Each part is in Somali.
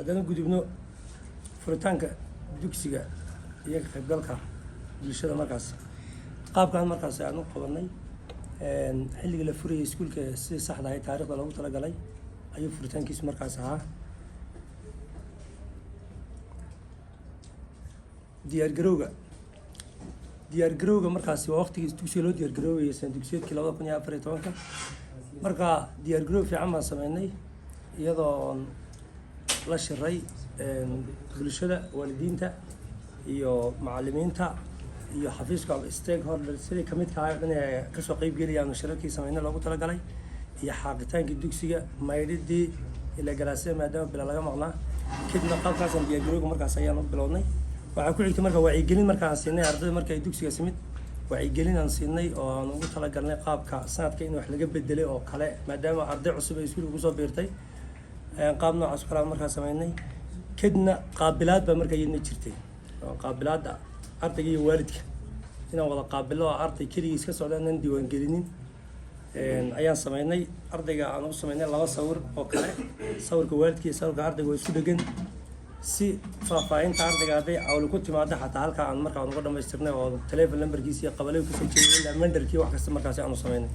haddana gudubno furitaanka dugsiga iyo ka qaybgalka bulshada markaas qaabkan markaas aan u qabanay xilliga la furayay iskuulka si saxda ah taariikhda loogu talagalay ayuu furitaankiisu markaas ahaa diyaar garowga markaasi waa waqtigii dugsiga loo diyaar garoobay san dugsiyeedkii 2014 marka diyaar garow fiican baan sameynay iyadoo la shiray bulshada waalidiinta iyo macallimiinta iyo xafiiska stakeholders sidii kamid ka ah inay ka soo qayb galiyaan shirarkii sameynay loogu talagalay iyo xaaqitaanka dugsiga maydhidii ila galaasay maadaama bila laga maqnaa kadibna qaabkaas diyaar garowga markaas ayaan u bilownay waxaa ku xigtay marka wacyigelin markaan siinay ardayda markay dugsiga simid wacyigelin aan siinay oo aan ugu talagalnay qaabka sanadka in wax laga bedelay oo kale maadaama arday cusub ay iskuulka kusoo biirtay qaab noocaas kale markaan sameynay kadibna qaabilaad baa markaa iyadna jirtay qaabilaadda ardayga iyo waalidka inaan wada qaabilo oo arday keligiis ka socda inaan diiwaangelinin ayaan sameynay ardayga aan u sameynay 2 sawir oo kale sawirka waalidka iyo sawirka ardayga waa isku dhagan si faahfaahinta ardayga hadday awli ku timaado xataa halka aan markaa uga dhamaystirnay oo telephone numberkiisa iyo qabalay ku soo jeediyay mandarkii wax kasta markaas aan u sameynay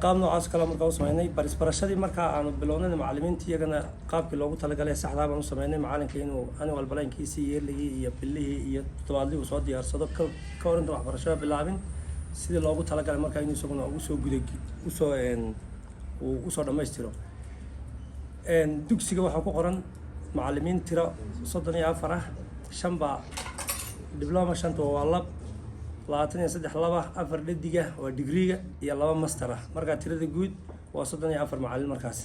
qaab noocaas kale markaa u sameynay barashadii markaa aan bilownay macallimiinta iyagana qaabkii loogu talagalay saxda baan u sameynay macallinka inuu ani walbalankiisa yeeligi iyo bilihii iyo todobaadlii soo diyaarsado ka horinta waxbarashada bilaabin sidii loogu talagalay markaa inuu isaguna ugu soo usoo dhamaystiro dugsiga waxaa ku qoran macallimiin tiro 34 ah 5 baa diploma 5 waa lab 23 laba 4 dhadiga waa digriga iyo 2 master ah marka tirada guud waa 34 macallin markaas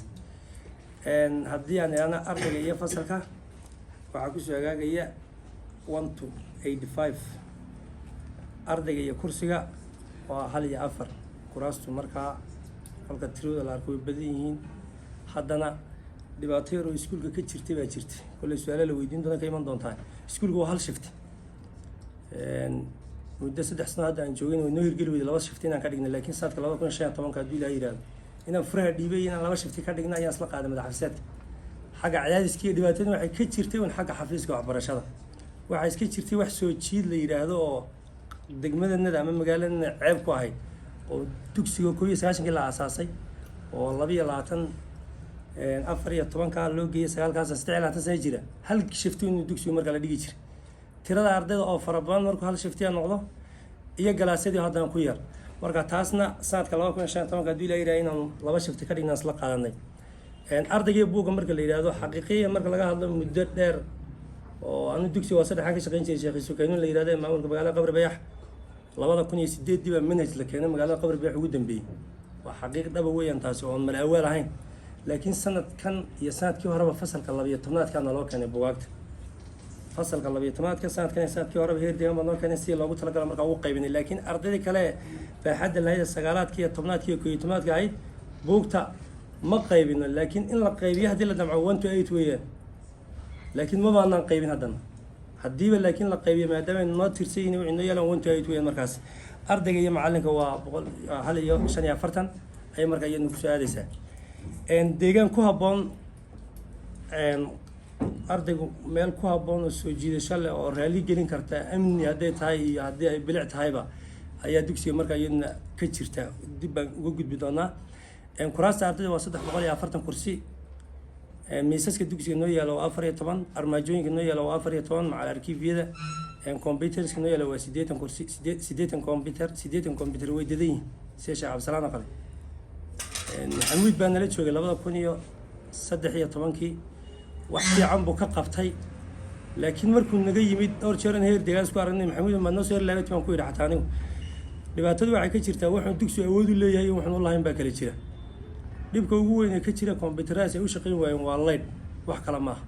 haddii aan ardayga iyo fasalka waxaa ku soo hagaagaya 1 to 85 ardayga iyo kursiga waa 1 iyo 4 kuraastu markaa halka tirada la arko way badan yihiin haddana dhibaato yar oo iskuulka ka jirtay baa jirtay kulay su'aalo la weydiin doona ka iman doontaa iskuulku waa hal shift muddo 3 sano hadda aan joogin oo noo hirgeli weyday 2 shift inaan ka dhignay laakiin sanadka 2015 hadii la yiraahdo inaan furaha dhiibay inaan 2 shift ka dhignay ayaan isla qaaday madaxfiisaadka xagga cadaadiskii dhibaatada waxay ka jirtay in xagga xafiiska waxbarashada waxay iska jirtay wax soo jiid la yiraahdo oo degmadana ama magaalada ceeb ku ahayd oo dugsiga 19 la aasaasay oo 22 14 ka loo geeyay 9 kaas 16 sano jira hal shift inuu dugsiga marka la dhigi jiray tirada ardayda oo fara badan markuu hal shift noqdo iyo galaasyadii haddana ku yar marka taasna sanadka 2015 hadii la yiraahdo inaan 2 shift ka dhignaa isla qaadanay ardayga buuga marka la yiraahdo xaqiiqiyan marka laga hadlo muddo dheer oo aanu dugsiga waa saddex ka shaqeyn jiray Sheekh Sukayn la yiraahdo maamulka magaalada Qabri Bayax 2008 diba manhaj la keenay magaalada Qabri Bayax ugu dambeeyay waa xaqiiq dhab weeyaan taasi oo mal awal ahayn laakiin sanadkan iyo sanadkii horeba fasalka 12 kana loo keenay buugaagta fasalka 12 sanadkan iyo sanadkii horeba heer deegaan baa loo keenay si loogu talagalay marka uu qaybinay laakiin ardayda kale baaxadda lahayd 9aadkii iyo 10aadkii iyo 11aadkii ahayd buugta ma qaybino laakiin in la qaybiyo hadii la damco 1 to 8 weeyaan laakiin ma baanan qaybin haddana hadiiba laakiin la qaybiyo maadaama noo tirsayin inuu yeelan 1 to 8 weeyaan markaas ardayga iyo macallinka waa 145 ay markaa iyaduna ku soo aadaysaa deegaan ku habboon ardaygu meel ku habboon oo soo jiidasho leh oo raali gelin karta amni hadday tahay iyo haddii ay bilic tahayba ayaa dugsiga markaa iyaduna ka jirta dib baan uga gudbi doonaa kuraasta ardayda waa 340 kursi miisaska dugsiga noo yaalo waa 14 armaajooyinka noo yaalo waa 14 macal arkiifyada computerska noo yaalo waa 80 kursi 80 computer way dadan yihiin sida Sheekh Cabdisalaam qale maxamuud baa nala joogay 2013 wax fiican buu ka qabtay laakiin markuu naga yimid dhowr jeer heer deegaan isku aragnay maxamuud ma noo soo laabay baan ku yiri xataa anigu dhibaatadu waxay ka jirtaa wuxuu dugsigu awood u leeyahay wuxuu u lahayn baa kala jira dhibka ugu weyn ee ka jira computerada ay u shaqeyn waayeen waa light wax kala ma aha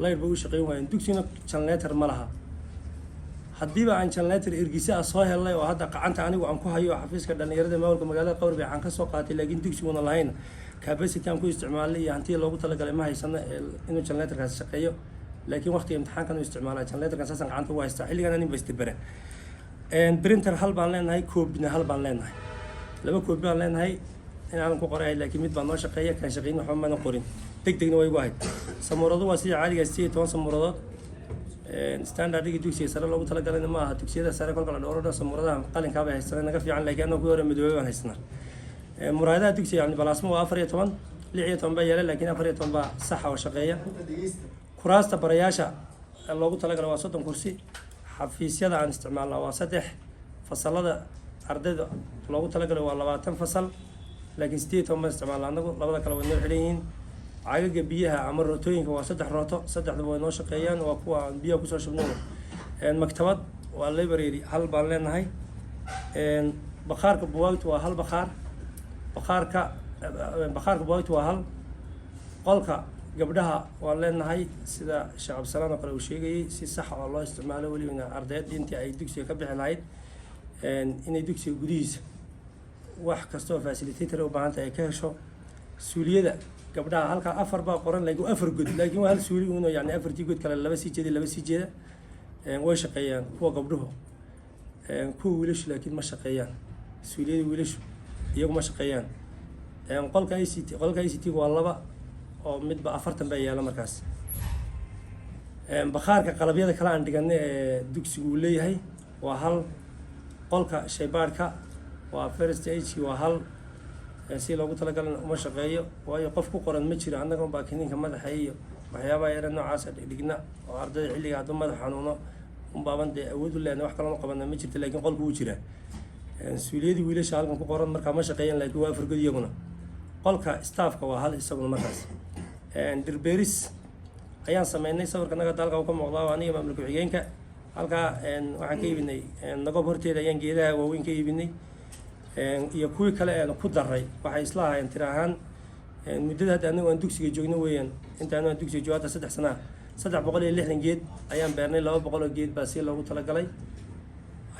light buu u shaqeyn waayeen dugsiga generator ma laha hadiiba aan generator ergisa soo helay oo hadda gacanta anigu aan ku hayo xafiiska dhalinyarada maamulka magaalada Qabri Bayax aan ka soo qaatay laakiin dugsiguna lahayn capacity aan ku isticmaalay iyo hantii loogu talagalay ma haysana inuu generatorkaas shaqeeyo laakiin waqtiga imtixaankan uu isticmaalay generatorkaas asan gacanta ugu haysta xilligan aan invest bare printer hal baan leenahay koobina hal baan leenahay 2 koobi baan leenahay in aan ku qoray laakiin mid baan noo shaqeeya kan shaqeyn waxba ma qorin degdegna way ugu ahayd samuuradu waa sida caadiga 18 samuuradood standardigi dugsiga sare loogu talagalay ma aha dugsiyada sare kolka la dhowro samuuradaha qalinka bay haystaan naga fiican laakiin annagu hore midoobe baan haysnaa muraadaha dugsiga yani balaasmo waa 14 16 baa yaala laakiin 14 baa sax oo shaqeeya kuraasta barayaasha loogu talagalay waa 30 kursi xafiisyada aan isticmaalnaa waa 3 fasalada ardayda loogu talagalay waa 20 fasal laakiin 18 baan isticmaalnaa annagu labada kale way noo xiran yihiin cagaga biyaha ama rootooyinka waa 3 rooto saddexda way noo shaqeeyaan waa kuwa biyaha kusoo shubnay maktabad waa library hal baan leenahay bakhaarka buugaagta waa hal bakhaarka buugaagta waa hal qolka gabdhaha waan leenahay sida Sheekh Absalaan oo kale uu sheegayay si sax ah oo loo isticmaalo waliba ardayda intii ay dugsiga ka bixi lahayd inay dugsiga gudihiisa wax kasta oo facilitator u baahan tahay ka hesho suuliyada gabdhaha halka 4 baa qoran laakiin 4 god laakiin waa hal suuli uuna yani 4 god kale laba sii jeeda way shaqeeyaan kuwa gabdhuhu kuwa wiilashu laakiin ma shaqeeyaan suuliyada wiilashu iyagu ma shaqeeyaan qolka ICT waa laba oo midba 40 baa yaala markaas bakhaarka qalabyada kala aan dhiganay ee dugsigu uu leeyahay waa hal qolka shaybaarka waa first stage waa hal si loogu talagalay uma shaqeeyo waayo qof ku qoran ma jiro annaga baa kiniinka madaxa iyo waxyaabaha yar noocaas dhigna oo ardayda xilliga haduu madax xanuuno baaban de awood u leeyahay wax kale ma qabanna ma jirto laakiin qolku uu jira suuliyadii wiilasha halkan ku qoran marka ma shaqeeyaan laakiin waa fargod iyaguna qolka staffka waa hal isaguna markaas dirberis ayaan sameynay sawirka naga dalka ka muuqda aniga maamulka xigeenka halka waxaan ka iibinay nagob horteeda ayaan geedaha waaweyn ka iibinay iyo kuwii kale aan ku daray waxay isla ahaayeen tiraahan muddada hadda anagu aan dugsiga joogno weeyaan inta aan dugsiga joogada 3 sano 360 geed ayaan beernay 200 geed baa si loogu talagalay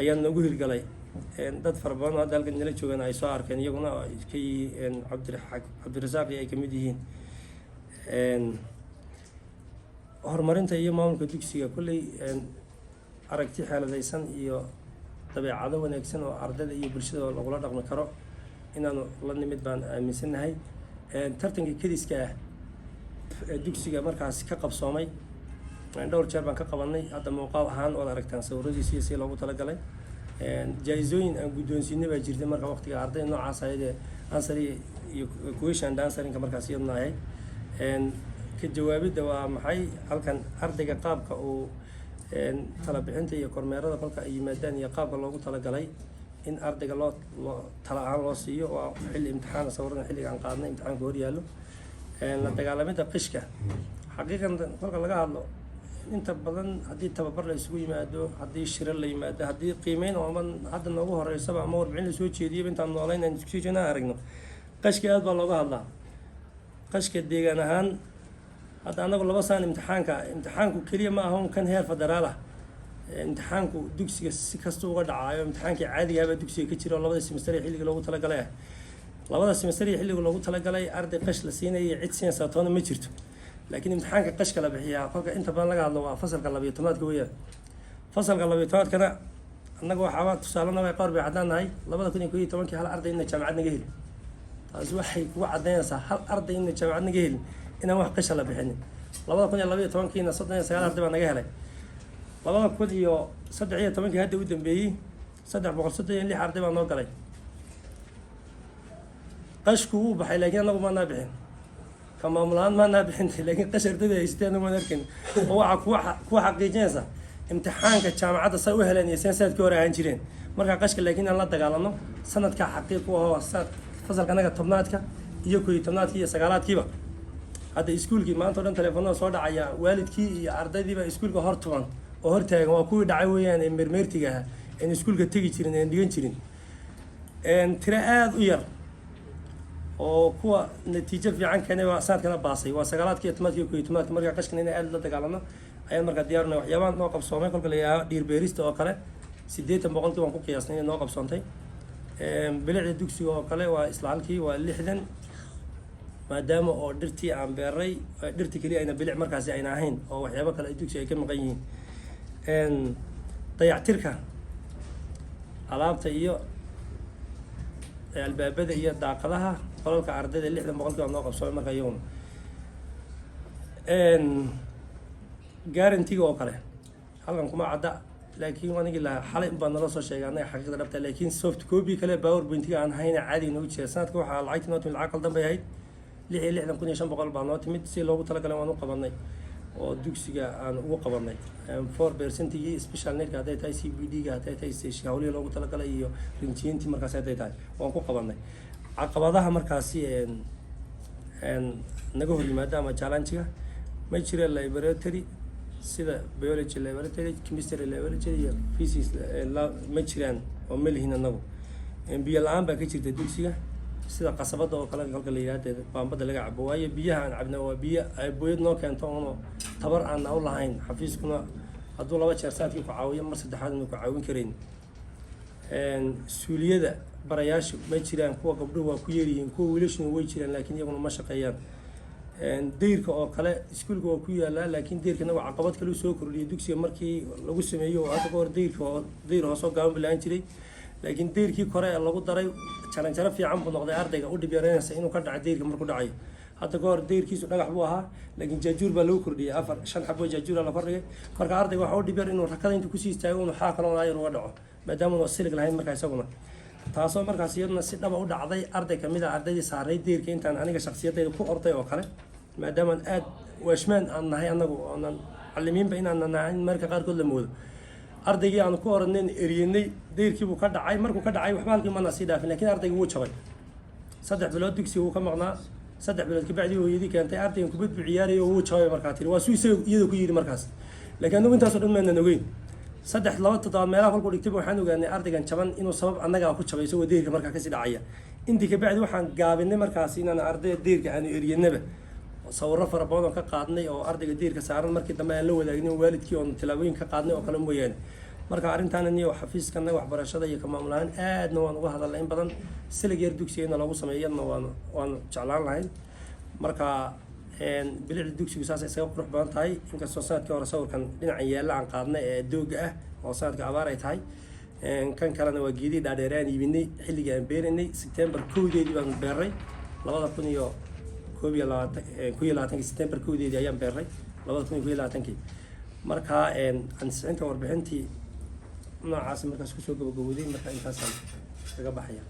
ayaan nagu hirgalay dad fara badan oo dalka nala joogan ay soo arkeen iyaguna kay Cabdirasaaq ay kamid yihiin horumarinta iyo maamulka dugsiga kulley aragti xeeladaysan iyo dabeecado wanaagsan oo ardayda iyo bulshada lagula dhaqmi karo inaanu la nimid baan aaminsanahay tartanka kadiska ah dugsiga markaas ka qabsoomay dhowr jeer baan ka qabanay hadda muuqaal ahaan oo aragtaan sawiradiisa si loogu talagalay jaayizooyin aan guddoonsiinay baa jirtay marka waqtiga ardayda noocaas ayay ansari iyo question answering markaas iyadna ahay ka jawaabida waa maxay halkan ardayga qaabka uu tala bixinta iyo kormeerada kolka ay yimaadaan iyo qaabka loogu talagalay in ardayga loo tala ahaan loo siiyo waa xilli imtixaan sawirada xilliga aan qaadnay imtixaanka hor yaallo la dagaalamada qishka xaqiiqan kolka laga hadlo inta badan haddii tababar la isugu yimaado haddii shirar la yimaado haddii qiimeyn oo hadda noogu horeysaba ama warbixin la soo jeediyaba intaan noolayn aan isku jeedina aragno qashka aad baa looga hadlaa qashka deegaan ahaan hadda anagu 2 sano imtixaanku kaliya ma ahan kan heer federaal ah imtixaanku dugsiga si kasta uga dhacayo imtixaankii caadiga ah dugsiga ka jiro labada semester ee xilliga loogu talagalay labada semester ee xilliga loogu talagalay arday qash la siinayay cid siinaysa toona ma jirto laakiin imtixaanka qashka la bixiyaa kolka inta badan laga hadlo waa fasalka 12aad weeyaan fasalka 12aad kana annagu waxa tusaalana way qaar bay cadanahay 2011 hal arday in jaamacad naga heli taas waxay ku cadeynaysaa hal arday in jaamacad naga heli inaan wax qash la bixin 2012kiina 39 arday baa naga helay 2013 hadda u dambeeyay 336 arday baa noo galay qashku uu baxay laakiin anagu ma bixin kama maamulaan ma bixin laakiin qash ardayda haysteen ma arkin oo waxa ku xaqiijinaysa imtixaanka jaamacadda say u heleen iyo sanadkii hore aan jireen marka qashka laakiin aan la dagaalano sanadka xaqiiq u ah fasalka naga 10aadka iyo 11aadka iyo 9aadkiiba hadda iskuulkii maanta oo dhan telefoonada soo dhacaya waalidkii iyo ardaydiiba iskuulka hor tuban oo hor taagan waa kuwii dhacay weeyaan ee mermeertiga ah in iskuulka tagi jirin ee dhigan jirin tira aad u yar oo kuwa natiijo fiican keenay waa sanadkana baasay waa 9aadka iyo 10aadka iyo 11aadka marka qashkana inay aad la dagaalano ayaan marka diyaarnay waxyaabaha noo qabsoomay kolka la yiraahdo dhiir beerista oo kale 80% waan ku qiyaasnay inay noo qabsoontay bilicda dugsiga oo kale waa isla halkii waa 60 maadaama oo dhirtii aan beeray dhirtii kaliya ayna bilic markaasi ayna ahayn oo waxyaabo kale ay dugsiga ay ka maqan yihiin dayactirka alaabta iyo albaabada iyo daaqadaha qolalka ardayda 60% waa noo qabsoomay marka iyaguna guarantee oo kale halkan kuma cadda laakiin anigii la xalay baan nala soo sheegay anaga xaqiiqda dhabta laakiin soft copy kale powerpoint-ga aan hayna caadi inoo jira sanadka waxaa lacagta noo timid lacag qaldan bay ahayd 66,500 baa noo timid si loogu talagalay waan u qabanay oo dugsiga aan ugu qabanay 4% special need hadday tahay CBD-ga hadday tahay station hawlihi loogu talagalay iyo rinjiintii markaas hadday tahay waan ku qabanay caqabadaha markaasi naga hor yimaada ama challenge-ga ma jira laboratory sida biology laboratory chemistry laboratory iyo physics ma jiraan oo ma lihin anagu biyo la-aan baa ka jirta dugsiga sida qasabada oo kale halka la yiraahdo baambada laga cabo waayo biyaha aan cabno waa biyo ay booyad noo keento oo tabar aan u lahayn xafiiskuna hadduu 2 jeer saadkii ku caawiyo mar saddexaad inuu ku caawin karin suuliyada barayaashu ma jiraan kuwa gabdhuhu waa ku yeerihiin kuwa wiilashuna way jiraan laakiin iyaguna ma shaqeeyaan deyrka oo kale iskuulka waa ku yaalaa laakiin deyrkana waa caqabad kale soo kordhiyay dugsiga markii lagu sameeyo oo hadda ka hor deyr hoos oo gaaban bilaan jiray laakiin deyrkii kore ee lagu daray jaranjaro fiican buu noqday ardayga u dhib yaraynaysa inuu ka dhaco deyrka markuu dhacayo hadda ka hor deyrkiisu dhagax buu ahaa laakiin jaajuur baa lagu kordhiyay 4-5 xabo jaajuur la kordhigay marka ardayga waxa u dhib yar inuu rakada inta ku sii istaago inuu xaa kale oo ayar uga dhaco maadaama uu silig lahayn markaa isaguna taasoo markaas iyaduna si dhaba u dhacday arday kamid ah ardaydii saaray deyrka intaan aniga shakhsiyadayda ku orday oo kale maadaama aad washmaan aan nahay anagu oonan macallimiinba inaan nahay marka qaarkood la moodo ardaygii aan ku oranay eriyanay deyrkii buu ka dhacay markuu ka dhacay waxba halkii mana sii dhaafin laakiin ardaygii wuu jabay 3 bilood dugsiga uu ka maqnaa 3 bilood ka bacdi hooyadii keentay ardaygan kubad buu ciyaarayay oo wuu jabay markaa tiri waa suusay iyadoo ku yiri markaas laakiin anagu intaas oo dhan ma ogeyn 3-2 meelaha halku dhigtay waxaan ogaanay ardaygan jaban inuu sabab annaga ku jabay soo deyrka markaa ka sii dhacaya intii ka bacdi waxaan gaabinay markaas inaan arday deyrka aan eriyanaba sawirro fara badan oo ka qaadnay oo ardayga deyrka saaran markii dambe aan la wadaagnin waalidkii oo tilaabooyin ka qaadnay oo kale mooyaan marka arrintan iyo xafiiskana waxbarashada iyo maamulahan aadna waan uga hadalnay in badan silig yar dugsigeena lagu sameeyana waan jeclaan lahayn marka bilicda dugsigu saas isaga qurux badan tahay inkastoo sanadkii hore sawirkan dhinacan yaalla aan qaadnay ee dooga ah oo sanadka abaar ay tahay kan kalena waa geedii dhaadheeraan iibinay xilliga aan beeraynay September 2deedii baan beeray 2021 September 2deedii ayaan beeray 2021 marka ansixinta warbixintii noocaas markaas ku soo gabagabowday marka intaas kaga baxaya